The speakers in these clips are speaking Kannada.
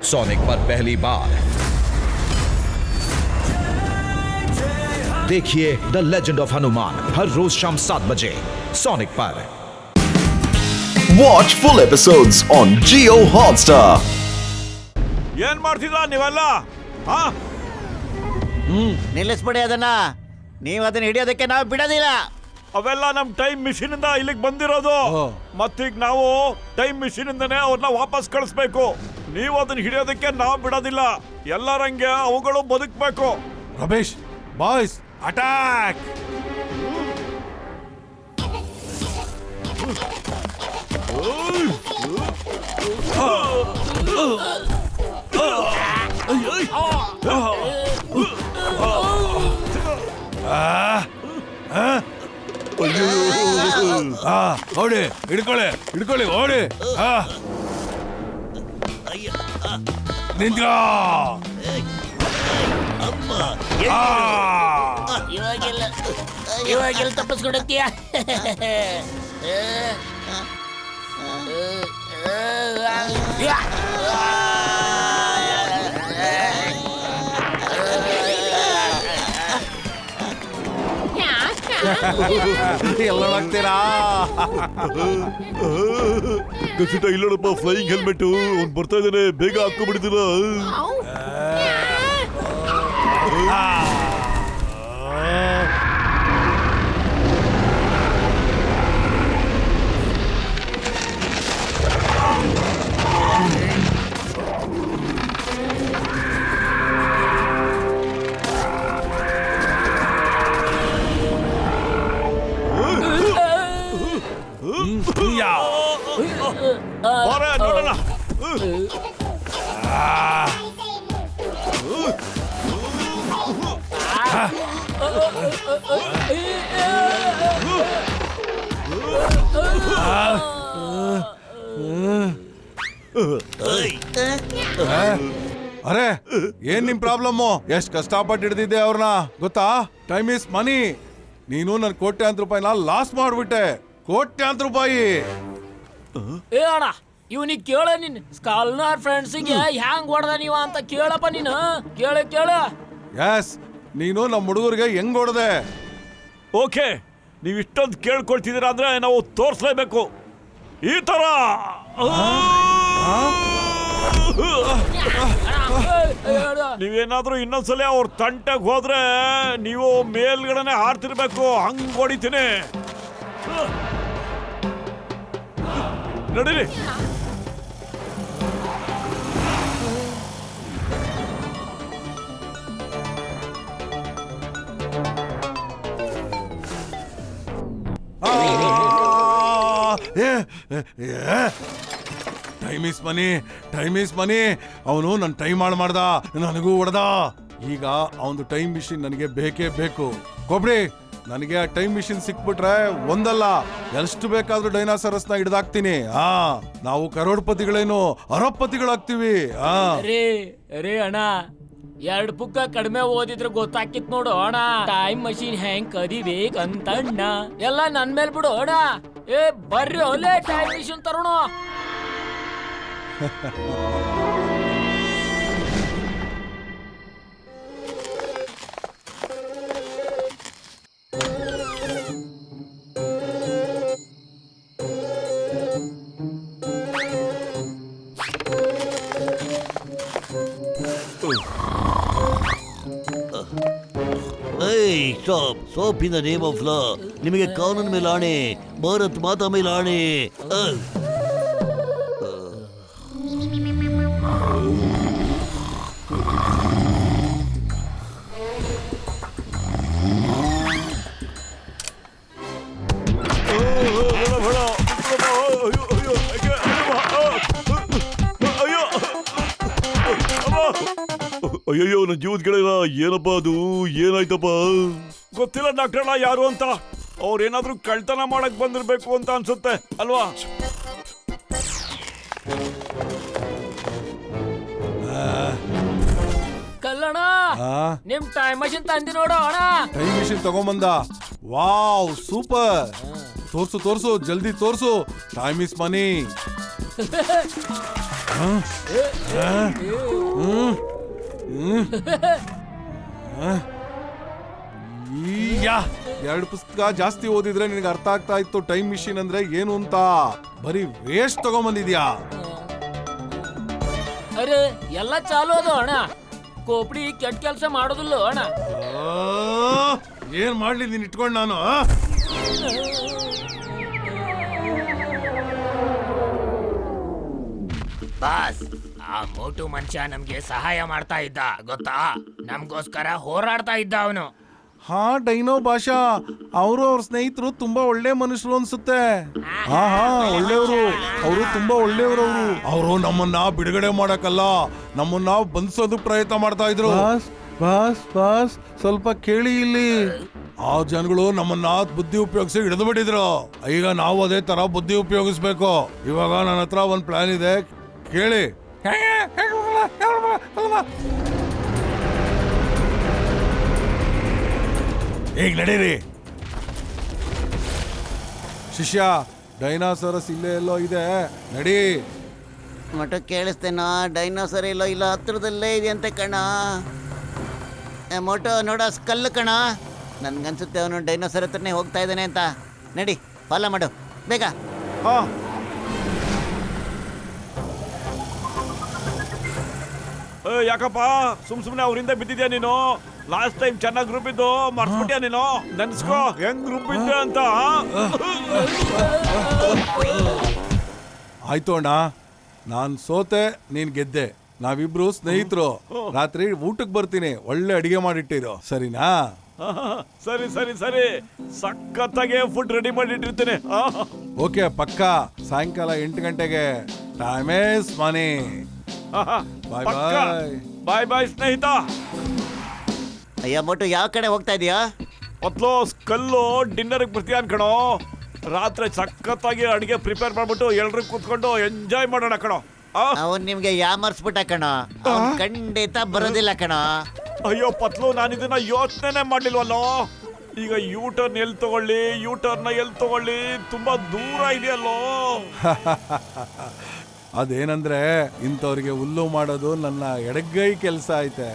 सोनिक पर पहली बार देखिए द लेजेंड ऑफ हनुमान हर रोज शाम 7 बजे सोनिक पर। Watch full episodes on Jio Hotstar. ಏನ್ ಮಾಡ್ತಿದ್ರ ನೀವೆಲ್ಲ? ನಿಲ್ಲಿಸ್ಬಿಡಿ ಅದನ್ನ. ನೀವು ಅದನ್ನ ಹಿಡಿಯೋದಕ್ಕೆ ನಾವು ಬಿಡೋದಿಲ್ಲ. ಅವೆಲ್ಲ ನಮ್ ಟೈಮ್ ಮಿಷಿನ್ ಇಂದ ಇಲ್ಲಿಗೆ ಬಂದಿರೋದು. ಮತ್ತೀಗ ನಾವು ಟೈಮ್ ಮಿಷಿನ್ ಇಂದನೇ ಅವ್ರನ್ನ ವಾಪಸ್ ಕಳಿಸ್ಬೇಕು. ನೀವು ಅದನ್ನ ಹಿಡಿಯೋದಕ್ಕೆ ನಾವು ಬಿಡೋದಿಲ್ಲ. ಎಲ್ಲರಂಗೆ ಅವುಗಳು ಬದುಕಬೇಕು. Ramesh boys attack! ಓಡಿ ಹಿಡ್ಕೊಳ್ಳಿ ಹಿಡ್ಕೊಳ್ಳಿ ಓಡಿ ನಿಂತ್ಕೋ. ಇವಾಗೆಲ್ಲ ತಪ್ಪಿಸ್ಕೊಡತ್ತೀಯ. ಎಲ್ಲೋಗ್ತೀರಾ? ಇಲ್ಲೋಡಪ್ಪ ಫ್ಲೈಯಿಂಗ್ ಹೆಲ್ಮೆಟ್ ಅವ್ನು ಬರ್ತಾ ಇದ್ದಾನೆ, ಬೇಗ ಹಾಕೊಂಡ್ಬಿಡ್ತೀರ. ನೋಡೋಣ. ಅರೆ ಏನ್ ನಿಮ್ ಪ್ರಾಬ್ಲಮ್ಮು? ಎಷ್ಟ್ ಕಷ್ಟಪಟ್ಟು ಹಿಡ್ದಿದ್ದೆ ಅವ್ರನ್ನ ಗೊತ್ತಾ? ಟೈಮ್ ಇಸ್ ಮನಿ. ನೀನು ನನ್ ಕೋಟ್ಯಾಂತರ ರೂಪಾಯಿನ ಲಾಸ್ ಮಾಡ್ಬಿಟ್ಟೆ. ಕೋಟ್ಯಾಂತರ ರೂಪಾಯಿ. ಏ ಅಣ್ಣ ಇವನಿಗೆ ಕೇಳ ನಿನ್ ಸ್ಕಾಲ್ನಾರ್ ಫ್ರೆಂಡ್ಸಿಗೆ ಹ್ಯಾಂಗ್ ಹೊಡೆದ ನೀವ ಅಂತ ಕೇಳಪ್ಪ ನೀನು. ಕೇಳ ಎಸ್, ನೀನು ನಮ್ಮ ಹುಡುಗರಿಗೆ ಹೆಂಗ್ ಹೊಡೆದೆ? ಓಕೆ, ನೀವು ಇಷ್ಟೊಂದು ಕೇಳ್ಕೊಳ್ತಿದ್ದೀರಾ ಅಂದ್ರೆ ನಾವು ತೋರಿಸ್ಲೇಬೇಕು. ಈ ತರ ನೀವೇನಾದ್ರೂ ಇನ್ನೊಂದ್ಸಲ ಅವ್ರ ತಂಟೆಗೆ ಹೋದ್ರೆ ನೀವು ಮೇಲ್ಗಡೆನೆ ಹಾರ್ತಿರ್ಬೇಕು. ಹಂಗ್ ಹೊಡಿತೀನಿ. ನಡೀರಿ. Time is money, time is money. ಅವನು ನನ್ನ ಟೈಮ್ ಹಾಳು ಮಾಡ್ದ, ನನಗೂ ಹೊಡೆದ. ಈಗ ಅವನು ಟೈಮ್ ಮಿಷಿನ್ ನನಗೆ ಬೇಕೇ ಬೇಕು. ಕೊಬ್ರಿ, ನನಗೆ ಆ ಟೈಮ್ ಮಿಷಿನ್ ಸಿಕ್ಬಿಟ್ರೆ ಒಂದಲ್ಲ ಎಷ್ಟು ಬೇಕಾದ್ರೂ ಡೈನಾಸರಸ್ ನ ಹಿಡ್ದಾಕ್ತೀನಿ. ನಾವು ಕರೋಡ್ಪತಿಗಳೇನು ಅರಬಪತಿಗಳಾಗ್ತೀವಿ. ರೇ ಅಣ್ಣ, 2 ಪುಕ್ಕ ಕಡಿಮೆ ಓದಿದ್ರೆ ಗೊತ್ತಾಕಿತ್ ನೋಡು ಅಣ್ಣ. ಟೈಮ್ ಮಷೀನ್ ಹೆಂಗ್ ಕದಿಬೇಕಂತ ಅಣ್ಣ. ಎಲ್ಲ ನನ್ ಮೇಲ್ ಬಿಡು ಅಣ್ಣ. ಏ ಬರ್ರಿ ಒಳ್ಳೆ ಟೈಮ್ ಮಿಷಿನ್ ತರೋಣ. Soap in the name of law. ನಿಮಗೆ ಕಾನೂನು ಮೇಲೆ ಆಣೆ, ಭಾರತ್ ಮಾತಾ ಮೇಲೆ ಆಣೆ. ಅಯ್ಯೋ, ನನ್ನ ಜೀವದ ಗೆಳೆಯ, ಏನಪ್ಪ ಅದು? ಏನಾಯ್ತಪ್ಪ? ಗೊತ್ತಿಲ್ಲ ಡಾಕ್ಟರ್ ಯಾರು ಅಂತ. ಅವ್ರೇನಾದ್ರೂ ಕಳ್ತನ ಮಾಡಕ್ ಬಂದಿರ್ಬೇಕು ಅಂತ ಅನ್ಸುತ್ತೆ ಅಲ್ವಾ? ಕಲ್ಲಣ್ಣ, ನಿಮ್ ಟೈಮ್ ಮಷಿನ್ ತಂದಿ ನೋಡು ಅಣ್ಣ. ಟೈಮ್ ಮಿಷಿನ್ ತಗೊಂಬಂದ. Wow, super. ತೋರ್ಸು ತೋರ್ಸು, ಜಲ್ದಿ ತೋರ್ಸು. Time is money. ಈಗ 2 ಪುಸ್ತಕ ಜಾಸ್ತಿ ಓದಿದ್ರೆ ನಿನಗೆ ಅರ್ಥ ಆಗ್ತಾ ಇತ್ತು ಟೈಮ್ ಮಿಷಿನ್ ಅಂದ್ರೆ ಏನು ಅಂತ. ಬರೀ ವೇಸ್ಟ್ ತಗೊಂಬಂದಿದ್ಯಾ. ಅರೆ ಎಲ್ಲ ಚಾಲು ಅದು ಅಣ್ಣ. ಕೋಪಡಿ ಕೆಟ್ಟ ಕೆಲಸ ಮಾಡೋದಿಲ್ಲ ಅಣ್ಣ. ಏನ್ ಮಾಡ್ಲಿ ನೀನ್ ಇಟ್ಕೊಂಡು ನಾನು? ಬಾಸ್, ಆ ಮೋಟು ಮನುಷ್ಯ ನಮ್ಗೆ ಸಹಾಯ ಮಾಡ್ತಾ ಇದ್ದ ಗೊತ್ತಾ? ನಮ್ಗೋಸ್ಕರ ಹೋರಾಡ್ತಾ ಇದ್ದ ಅವನು. ಹಾ ಡೈನೋ ಭಾಷಾ, ಅವರು ಅವ್ರ ಸ್ನೇಹಿತರು ತುಂಬಾ ಒಳ್ಳೆ ಮನುಷ್ಯರು ಅನ್ಸುತ್ತೆ. ಹಾ ಒಳ್ಳೆಯವರು, ಅವರು ತುಂಬಾ ಒಳ್ಳೆಯವರು. ಅವರು ನಮ್ಮನ್ನ ಬಿಡುಗಡೆ ಮಾಡಕ್ಕಲ್ಲ, ನಮ್ಮನ್ನ ಬಂಧಿಸೋದು ಪ್ರಯತ್ನ ಮಾಡ್ತಾ ಇದ್ರು. ಬಾಸ್ ಬಾಸ್ ಸ್ವಲ್ಪ ಕೇಳಿ ಇಲ್ಲಿ. ಆ ಜನಗಳು ನಮ್ಮನ್ನ ಬುದ್ಧಿ ಉಪಯೋಗಿಸಿ ಹಿಡಿದು ಬಿಟ್ಟಿದ್ರು. ಈಗ ನಾವು ಅದೇ ತರ ಬುದ್ಧಿ ಉಪಯೋಗಿಸ್ಬೇಕು. ಇವಾಗ ನನ್ನ ಹತ್ರ ಒಂದ್ ಪ್ಲಾನ್ ಇದೆ, ಕೇಳಿ. ಈಗ ನಡೀರಿ. ಶಿಷ್ಯ, ಡೈನಾಸರಸ್ ಇಲ್ಲೇ ಎಲ್ಲೋ ಇದೆ, ನಡಿ. ಮಠ ಕೇಳಿಸ್ತೇನೋ? ಡೈನೋಸರ್ ಎಲ್ಲೋ ಇಲ್ಲ, ಹತ್ರದಲ್ಲೇ ಇದೆ ಅಂತೆ ಕಣ. ಮೋಟೋ ನೋಡ, ಸ್ಕಲ್ ಕಣ. ನನ್ಗನ್ಸುತ್ತೆ ಅವನು ಡೈನೋಸರ್ ಹತ್ರನೇ ಹೋಗ್ತಾ ಇದ್ದಾನೆ ಅಂತ. ನಡಿ, ಫಾಲೋ ಮಾಡು ಬೇಗ. ಹಾ ಯಾಕಪ್ಪ ಸುಮ್ನೆ ಅವ್ರಿಂದ ಬಿದ್ದಿದ್ಯಾ ನೀನು? ಲಾಸ್ಟ್ ಟೈಮ್ ಚೆನ್ನಾಗಿ ರುಬ್ಬಿದ್ದು ಮರ್ಸ್ಬಿಟ್ಯಾ ನೀನು? ನೆನ್ಸ್ಕೋ ಹೆಂಗ್ ರುಬ್ಬಿದ್ದೆ ಅಂತ. ಆಯ್ತು ಅಣ್ಣ, ನಾನ್ ಸೋತೆ, ನೀನ್ ಗೆದ್ದೆ. ನಾವಿಬ್ರು ಸ್ನೇಹಿತರು. ರಾತ್ರಿ ಊಟಕ್ಕೆ ಬರ್ತೀನಿ, ಒಳ್ಳೆ ಅಡಿಗೆ ಮಾಡಿಟ್ಟಿರೋ, ಸರಿನಾ? ಸರಿ ಸರಿ ಸರಿ, ಸಖತ್ತಾಗೆ ಫುಡ್ ರೆಡಿ ಮಾಡಿಟ್ಟಿರ್ತೀನಿ. ಓಕೆ, ಪಕ್ಕ. ಸಾಯಂಕಾಲ 8 ಗಂಟೆಗೆ. ಟೈಮ್ ಈಸ್ ಮನಿ. ಬಾಯ್ ಬಾಯ್. ಬಾಯ್ ಬಾಯ್ ಸ್ನೇಹಿತ. ಅಯ್ಯ ಮೋಟು, ಯಾವ ಕಡೆ ಹೋಗ್ತಾ ಇದೀಯಾ? ಮೊದ್ಲು ಸ್ಕಲ್ಲು ಡಿನ್ನರ್ಗೆ ಬರ್ತೀಯ ಅನ್ಕಣೋ. ರಾತ್ರಿ ಸಖತ್ತಾಗಿ ಅಡಿಗೆ ಪ್ರಿಪೇರ್ ಮಾಡ್ಬಿಟ್ಟು ಎಲ್ರು ಕೂತ್ಕೊಂಡು ಎಂಜಾಯ್ ಮಾಡೋಣ ಕಣೋ. ಅವನ್ ನಿಮ್ಗೆ ಯಾಮರ್ಸ್ಬಿಟ್ಟ ಕಣ. ಅವ್ನ್ ಖಂಡಿತ ಬರೋದಿಲ್ಲ ಕಣ. ಅಯ್ಯೋ ಪತ್ಲು, ನಾನು ಇದನ್ನ ಯೋಚನೆ ಮಾಡ್ಲಿಲ್ವಲ್ಲೋ. ಈಗ ಯೂಟರ್ನ್ ಎಲ್ಲಿ ತಗೊಳ್ಳಿ, ಯೂಟರ್ನ್ ಎಲ್ಲಿ ತಗೊಳ್ಳಿ, ತುಂಬಾ ದೂರ ಇದೆಯಲ್ಲೋ. ಅದೇನಂದ್ರೆ ಇಂಥವ್ರಿಗೆ ಹುಲ್ಲು ಮಾಡೋದು ನನ್ನ ಎಡಗೈ ಕೆಲಸ ಐತೆ.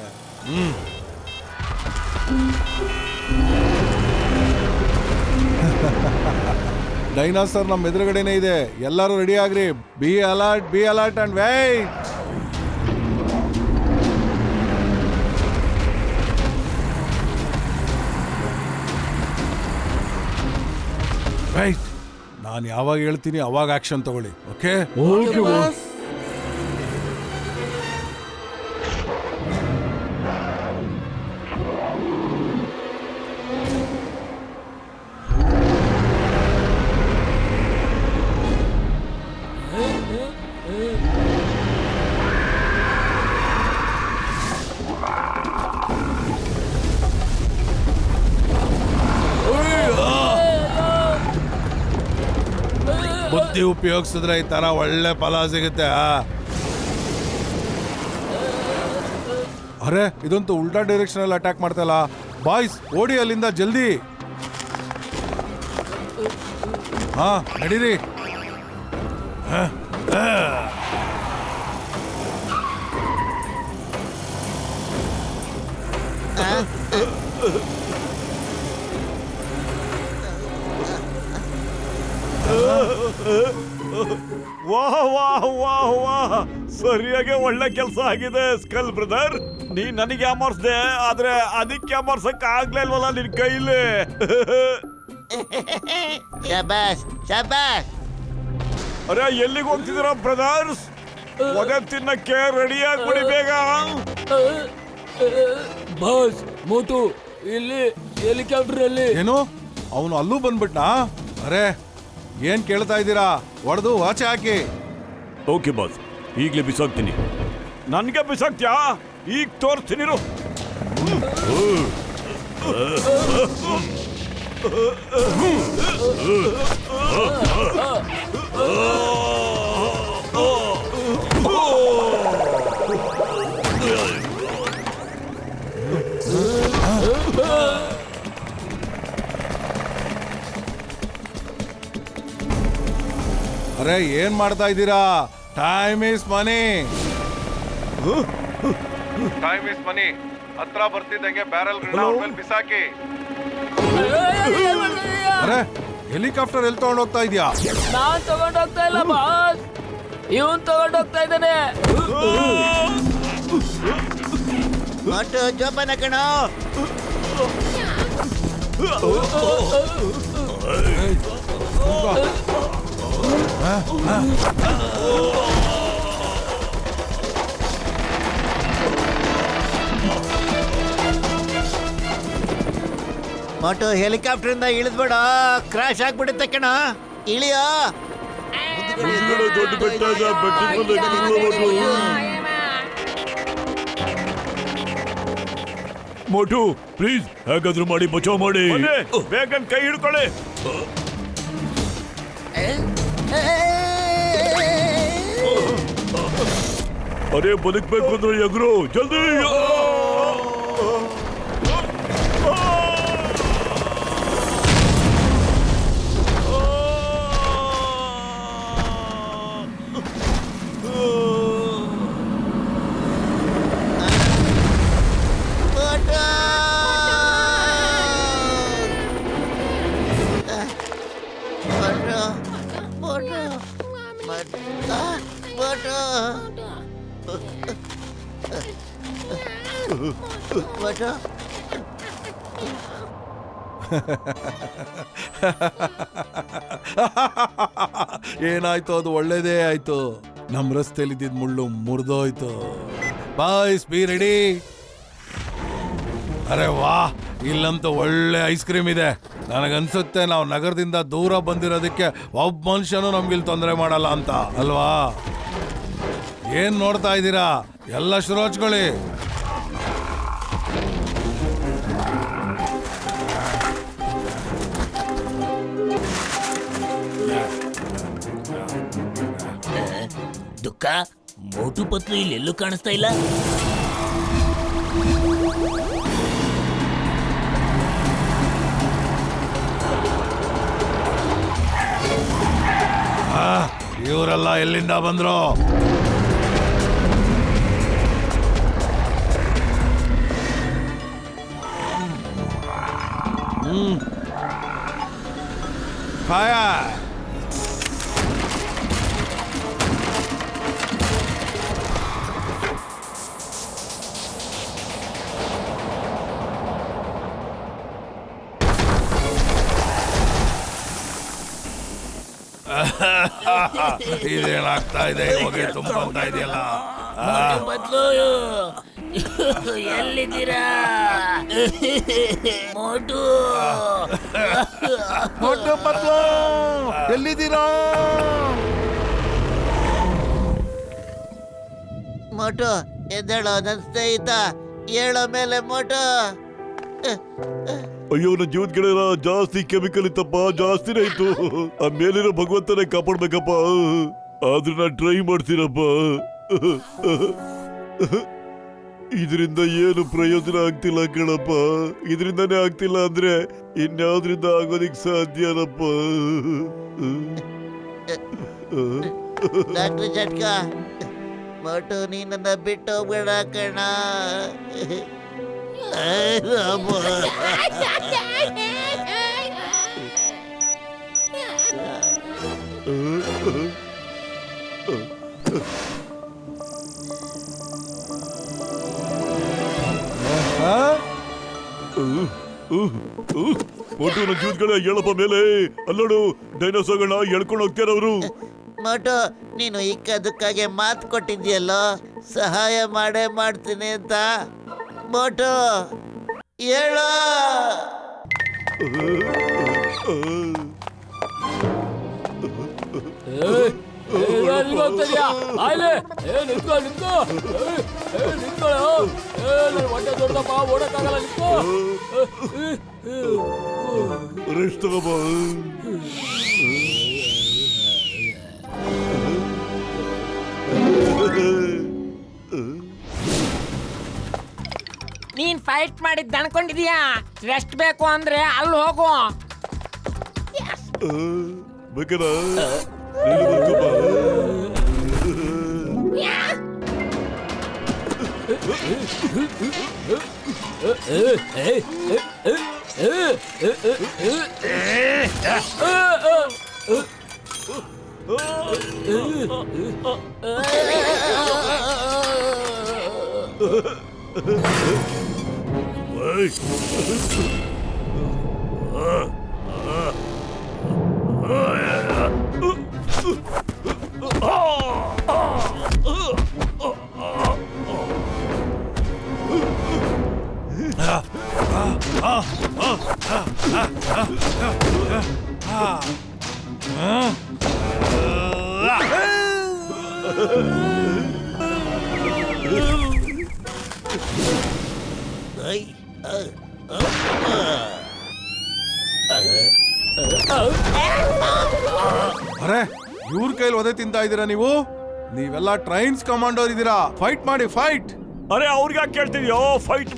ಡೈನಾಸರ್ ನಮ್ಮ ಎದುರುಗಡೆನೆ ಇದೆ. ಎಲ್ಲರೂ ರೆಡಿ ಆಗ್ರಿ. Be alert and wait. Right, ನಾನು ಯಾವಾಗ ಹೇಳ್ತೀನಿ ಅವಾಗ ಆಕ್ಷನ್ ತಗೊಳ್ಳಿ. ಓಕೆ? Okay boss. ಬುದ್ಧಿ ಉಪಯೋಗಿಸಿದ್ರೆ ಈ ತರ ಒಳ್ಳೆ ಫಲ ಸಿಗುತ್ತೆ. ಅರೆ, ಇದಂತೂ ಉಲ್ಟಾ ಡೈರೆಕ್ಷನ್ ಅಲ್ಲಿ ಅಟ್ಯಾಕ್ ಮಾಡ್ತಲ್ಲ. ಬಾಯ್ಸ್, ಓಡಿ ಅಲ್ಲಿಂದ ಜಲ್ದಿ. ಹಾ ನಡೀರಿ. ವಾಹ್ ವಾಹ್ ವಾಹ್ ವಾಹ್, ಸರಿಯಾಗಿ ಒಳ್ಳೆ ಕೆಲಸ ಆಗಿದೆ ಸ್ಕಲ್ ಬ್ರದರ್. ನೀ ನನಗೆ ಯಾಮರ್ಸ್ದೆ, ಆದ್ರೆ ಅದಕ್ಕೆ ಯಾಮರ್ಸಕ್ ಆಗ್ಲೇ ಇಲ್ವಲ್ಲ ನಿನ್ ಕೈಲಿ. ಶಬಾಷ್ ಶಬಾಷ್. ಅರೆ, ಎಲ್ಲಿಗೆ ಹೋಗ್ತಿದ್ದೀರಾ ಬ್ರದರ್ಸ್? ಒದೆ ತಿನ್ನಕ್ಕೆ ರೆಡಿ ಆಗ್ಬಿಡಿ ಬೇಗ. ಬಾಸ್, ಮೋಟು ಇಲ್ಲಿ ಹೆಲಿಕಾಪ್ಟರ್ ಅಲ್ಲಿ. ಏನು, ಅವನು ಅಲ್ಲೂ ಬಂದ್ಬಿಟ್ನಾ? ಅರೆ, ಏನ್ ಕೇಳ್ತಾ ಇದ್ದೀರಾ? ಹೊಡೆದು ಆಚೆ ಹಾಕಿ. ಓಕೆ ಬಾಸ್, ಈಗಲೇ ಬಿಸಾಕ್ತೀನಿ. ನನ್ಗೆ ಬಿಸಾಕ್ತ್ಯಾ? ಈಗ ತೋರಿಸ್ತೀನಿ. ಅರೆ, ಏನ್ ಮಾಡ್ತಾ ಇದ್ದೀರಾ? Time is money. Time is money. ಹತ್ರ ಬರ್ತಿದ್ದಂಗೆ ಬ್ಯಾರಲ್ಗಳನ್ನ ಅವ್ರ ಮೇಲೆ ಬಿಸಾಕಿ. ಅರೆ ಹೆಲಿಕಾಪ್ಟರ್ ಎಲ್ಲಿ ತಗೊಂಡ್ ಹೋಗ್ತಾ ಇದೀಯಾ? ನಾನ್ ತಗೊಂಡ್ ಹೋಗ್ತಾ ಇಲ್ಲ ಬಾಸ್, ಇವನ್ ತಗೊಂಡ್ ಹೋಗ್ತಾ ಇದ್ದಾನೆ. ಮೋಟು ಜೋಪಾನ ಕಣೋ. ಮೋಟು ಹೆಲಿಕಾಪ್ಟರ್ ಇಂದ ಇಳಿದ್ಬೇಡ, ಕ್ರಾಶ್ ಆಗ್ಬಿಡುತ್ತೆ ಕಣ. ಇಳಿಯೋ. ದೊಡ್ಡ ಬೆಟ್ಟ ಇದೆ, ಬೆಟ್ಟದ ಮೇಲೆ ಮೋಟು ಪ್ಲೀಸ್ ಹೇಗಾದ್ರೂ ಮಾಡಿ ಬಚಾವ್ ಮಾಡಿ. ಬೇಗ ಕೈ ಹಿಡ್ಕೊಳ್ಳಿ. ಅರೆ ಬದುಕ್ಬೇಕು ಅಂದ್ರೆ ಎಗ್ರು ಜಲ್ದಿ. ಏನಾಯ್ತು? ಅದು ಒಳ್ಳೇದೇ ಆಯ್ತು. ನಮ್ ರಸ್ತೆಯಲ್ಲಿ ಇದ್ದಿದ್ ಮುಳ್ಳು ಮುರಿದೋಯ್ತು. Boys be ready. ಅರೆ ವಾ, ಇಲ್ಲಂತೂ ಒಳ್ಳೆ ಐಸ್ ಕ್ರೀಮ್ ಇದೆ. ನನಗನ್ಸುತ್ತೆ ನಾವು ನಗರದಿಂದ ದೂರ ಬಂದಿರೋದಕ್ಕೆ ಒಬ್ಬ ಮನುಷ್ಯನು ನಮ್ಗಿಲ್ ತೊಂದರೆ ಮಾಡಲ್ಲ ಅಂತ ಅಲ್ವಾ? ಏನ್ ನೋಡ್ತಾ ಇದ್ದೀರಾ? ಎಲ್ಲ ಶುರು ಹಚ್ಕೊಳ್ಳಿ. ದುಃಖ ಮೋಟು ಪತ್ಲು ಇಲ್ಲಿ ಎಲ್ಲೂ ಕಾಣಿಸ್ತಾ ಇಲ್ಲ. ಇವರೆಲ್ಲ ಎಲ್ಲಿಂದ ಬಂದ್ರು? ಫೈರ್! ಇದೇನಾಗ್ತಾ ಇದೆ? ಹೊಗೆ ತುಂಬಂತ ಇದೆಯಲ್ಲ. ಬದ್ಲು ಎಲ್ಲಿದ್ದೀರಾ? ಮೋಟು ಮೋಟು ಪತ್ಲು ಎಲ್ಲಿದ್ದೀರಾ? ಮೋಟು ಎದ್ದೇಳೋ ನನ್ ಸ್ನೇಹಿತ, ಹೇಳೋ ಮೇಲೆ ಮೋಟು. ಅಯ್ಯೋ ನನ್ನ ಜೀವದ ಕಡೆ ಜಾಸ್ತಿ ಕೆಮಿಕಲ್ ಇತ್ತಪ್ಪ, ಜಾಸ್ತಿನೇ ಇತ್ತು. ಆ ಮೇಲಿರೋ ಭಗವಂತನೇ ಕಾಪಾಡ್ಬೇಕಪ್ಪ. ಆದ್ರೂ ನಾನು ಟ್ರೈ ಮಾಡ್ತೀನಪ್ಪ. ಇದರಿಂದ ಏನು ಪ್ರಯೋಜನ ಆಗ್ತಿಲ್ಲ ಕಣಪ್ಪ. ಇದರಿಂದಾನೇ ಆಗ್ತಿಲ್ಲ ಅಂದ್ರೆ ಇನ್ಯಾವ್ದ್ರಿಂದ ಆಗೋದಿಕ್ ಸಾಧ್ಯನಪ್ಪ. ಡಾಕ್ಟರ್ ಜಟ್ಕ, ಮೋಟು ನೀನನ್ನ ಬಿಟ್ಟು ಹೋಗ್ಬೇಡ ಕಣ. ಮೋಟು ನನ್ನ ಜೀವದ ಕಡೆ ಹೇಳಪ್ಪ ಮೇಲೆ. ಅಲ್ಲೋಡು ಡೈನೋಸಾರ್ಗಳನ್ನ ಎಳ್ಕೊಂಡು ಹೋಗ್ತಾರವ್ರು. ಮೋಟು ನೀನು ಇಕ್ಕದಕ್ಕಾಗೆ ಮಾತು ಕೊಟ್ಟಿದ್ಯಲ್ಲೋ, ಸಹಾಯ ಮಾಡೇ ಮಾಡ್ತೀನಿ ಅಂತ. ಮೋಟು ಹೇಳೋ. ಹೊಟ್ಟೆ ದೊಡ್ಡದಪ್ಪ, ಓಡಕ್ಕಾಗಲ್ಲ. ರೆಸ್ಟ್ ತಗೋಬ. ನೀನ್ ಫೈಟ್ ಮಾಡಿದ್ ಅನ್ಕೊಂಡಿದ್ಯಾ? ರೆಸ್ಟ್ ಬೇಕು ಅಂದ್ರೆ ಅಲ್ಲಿ ಹೋಗು. ಬೇಕನ ಅರೆ ಇವ್ರ ಕೈಲಿ ಒದೆ ತಿಂತಾ ಇದ್ದೀರಾ ನೀವು? ನೀವೆಲ್ಲ ಟ್ರೈನ್ಸ್ ಕಮಾಂಡೋರ್ ಇದ್ದೀರಾ. ಫೈಟ್ ಮಾಡಿ, ಫೈಟ್. ಅರೆ ಅವ್ರಿಗೆ ಕೇಳ್ತಿದ್ಯೋ ಫೈಟ್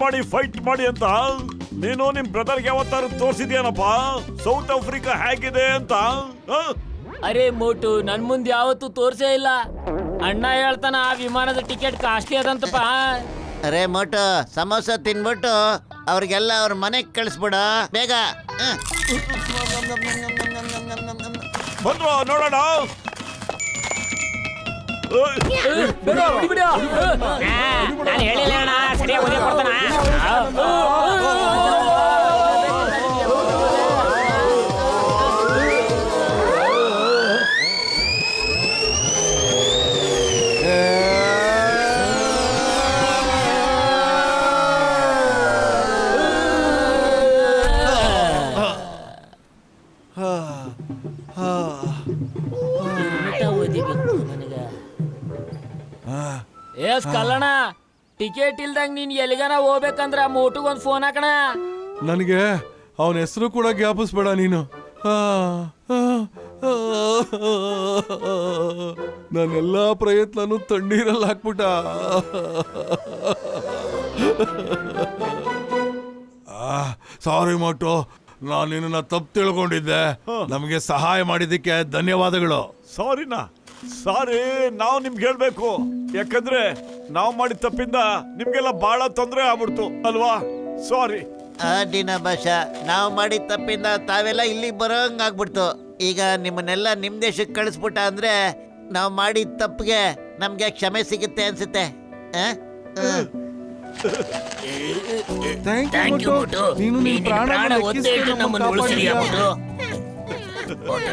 ಮಾಡಿ ಅಂತ? ನೀನು ನಿಮ್ ಬ್ರದರ್ಗೆ ಯಾವತ್ತಾರು ತೋರ್ಸಿದ್ಯಾನಪ್ಪ ಸೌತ್ ಆಫ್ರಿಕಾ ಹೇಗಿದೆ ಅಂತ? ಅರೆ ಮೋಟು ನನ್ ಮುಂದೆ ಯಾವತ್ತೂ ತೋರ್ಸೇ ಇಲ್ಲ. ಅಣ್ಣ ಹೇಳ್ತಾನ ಆ ವಿಮಾನದ ಟಿಕೆಟ್ ಕಾಸ್ಟ್ಲಿ ಅದಂತಪ್ಪ. ಅರೆ ಮೋಟು, ಸಮೋಸ ತಿನ್ಬಿಟ್ಟು ಅವ್ರಿಗೆಲ್ಲ ಅವ್ರ ಮನೆಗೆ ಕಳಿಸ್ಬಿಡ ಬೇಗ. ಬಂದ್ರು ನೋಡೋಣ. ನಾನು ಹೇಳಿಲ್ಲ ಅಣ್ಣ, ಸರಿಯಾಗಿ ಓದಿ ಕೊಡ್ತಾನ. ಎಸ್ ಕಲ್ಲಣ, ಟಿಕೆಟ್ ಇಲ್ದಂಗ್ ನೀನ್ ಎಲ್ಲಿಗಾನ ಹೋಗ್ಬೇಕಂದ್ರ ಮೋಟುಗೊಂದ್ ಫೋನ್ ಹಾಕಣ. ನನಗೆ ಅವನ ಹೆಸರು ಕೂಡ ಜ್ಞಾಪಿಸ್ಬೇಡ ನೀನು. ನಾನೆಲ್ಲಾ ಪ್ರಯತ್ನನೂ ತಣ್ಣೀರಲ್ಲಿ ಹಾಕ್ಬಿಟ್ಟ. ಸಾರಿ ಮೋಟು, ನಾನು ನಿನ್ನ ತಪ್ಪು ತಿಳ್ಕೊಂಡಿದ್ದೆ. ನಮಗೆ ಸಹಾಯ ಮಾಡಿದ್ದಕ್ಕೆ ಧನ್ಯವಾದಗಳು. ಸಾರಿ ನಾವು ನಿಮ್ಗೆ ಹೇಳ್ಬೇಕು, ಯಾಕಂದ್ರೆ ನಾವು ಮಾಡಿದ ತಪ್ಪಿಂದ ನಿಮ್ಗೆಲ್ಲ ಬಹಳ ತೊಂದರೆ ಆಗ್ಬಿಡ್ತು ಅಲ್ವಾ? ಸಾರಿ. ದಿನ ಭಾಷ, ನಾವು ಮಾಡಿದ ತಪ್ಪಿಂದ ತಾವೆಲ್ಲ ಇಲ್ಲಿಗೆ ಬರೋಂಗ್ ಆಗ್ಬಿಡ್ತು. ಈಗ ನಿಮ್ಮನ್ನೆಲ್ಲ ನಿಮ್ ದೇಶಕ್ಕೆ ಕಳಿಸ್ಬಿಟ್ಟ ಅಂದ್ರೆ ನಾವು ಮಾಡಿದ ತಪ್ಪಿಗೆ ನಮ್ಗೆ ಕ್ಷಮೆ ಸಿಗುತ್ತೆ ಅನ್ಸುತ್ತೆ. ಥ್ಯಾಂಕ್ ಯು ಮೋಟು, ನೀನು ಪ್ರಾಣ ಒತ್ತೆ ಇಟ್ಟು ನಮ್ಮನ್ನು ಉಳಿಸಿದ್ಯಾ ಮೋಟು.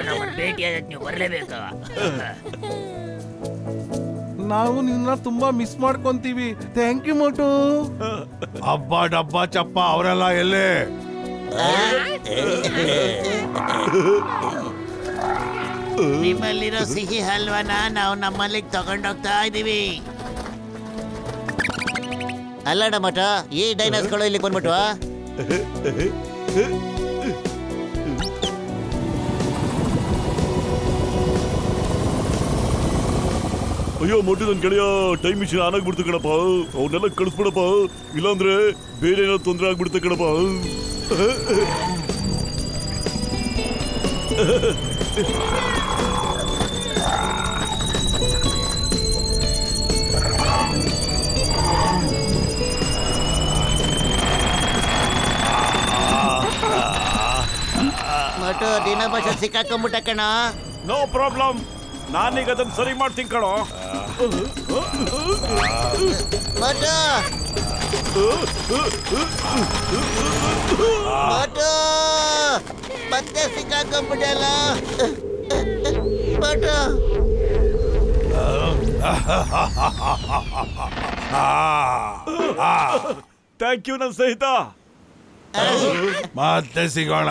ನಮ್ಮನ್ನು ಭೇಟಿಯಾಗಕ್ಕೆ ನೀವು ಬರಲೇಬೇಕು. ನಾವು ನಿನ್ನ ತುಂಬಾ ಮಿಸ್ ಮಾಡ್ಕೊಂತೀವಿ. Thank you Motu. ಅಬ್ಬಾ ಡಬ್ಬಾ ಚಪ್ಪ ಅವರೆಲ್ಲ ಎಲ್ಲೇ? ನಿಮ್ಮಲ್ಲಿರೋ ಸಿಹಿ ಹಲ್ವಾನ ನಾವು ನಮ್ಮಲ್ಲಿಗೆ ತಗೊಂಡೋಗ್ತಾ ಇದೀವಿ. ಅಲ್ಲಡ ಮಠ, ಈ ಡೈನೋಸ್ಗಳು ಇಲ್ಲಿ ಬಂದ್ಬಿಟ್ವಾ? ಅಯ್ಯೋ ಮೊಟ್ಟಿ ನನ್ ಗೆಳೆಯ, ಟೈಮ್ ಮಿಷಿನ್ ಆನ್ ಆಗ್ಬಿಡ್ತು ಕಣಪ್ಪ. ಅವನ್ನೆಲ್ಲ ಕಳಿಸ್ಬಿಡಪ್ಪ, ಇಲ್ಲಾಂದ್ರೆ ಬೇರೆ ಏನೋ ತೊಂದರೆ ಆಗ್ಬಿಡುತ್ತೆ ಕಣಪ್ಪ. ಮಠ ದಿನ ಭಾಷ ಸಿಕ್ಕಾಕೊಂಡ್ಬಿಟ್ಟ ಕಣ. ನೋ ಪ್ರಾಬ್ಲಮ್, ನಾನೀಗ ಅದನ್ನ ಸರಿ ಮಾಡ್ತೀನಿ ಕಣೋ. ಮಠ ಮತ್ತೆ ಸಿಕ್ಕಾಕೊಂಡ್ಬಿಟ್ಟಲ್ಲ ಮಠ. ಥ್ಯಾಂಕ್ ಯು ನನ್ನ ಸ್ನೇಹಿತ. ಮತ್ತೆ ಸಿಗೋಣ.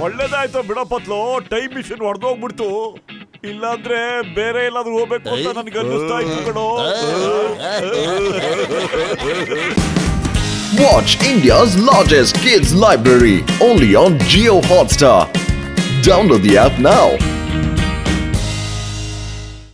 ಒಳ್ಳೇದಾಯ್ತು ಬಿಡಪತ್ಲು, ಟೈಮ್ ಮಿಷಿನ್ ಹೊಡೆದೋಗ್ಬಿಡ್ತು. ಇಲ್ಲಾಂದ್ರೆ ಬೇರೆ ಎಲ್ಲಾದ್ರೂ ಹೋಗ್ಬೇಕು ಅಂತ ನನ್ಗೆ ಅನ್ನಿಸ್ತಾ ಇತ್ತು ಕಣೋ. Watch India's largest kids library only on Jio Hotstar. Download the app now.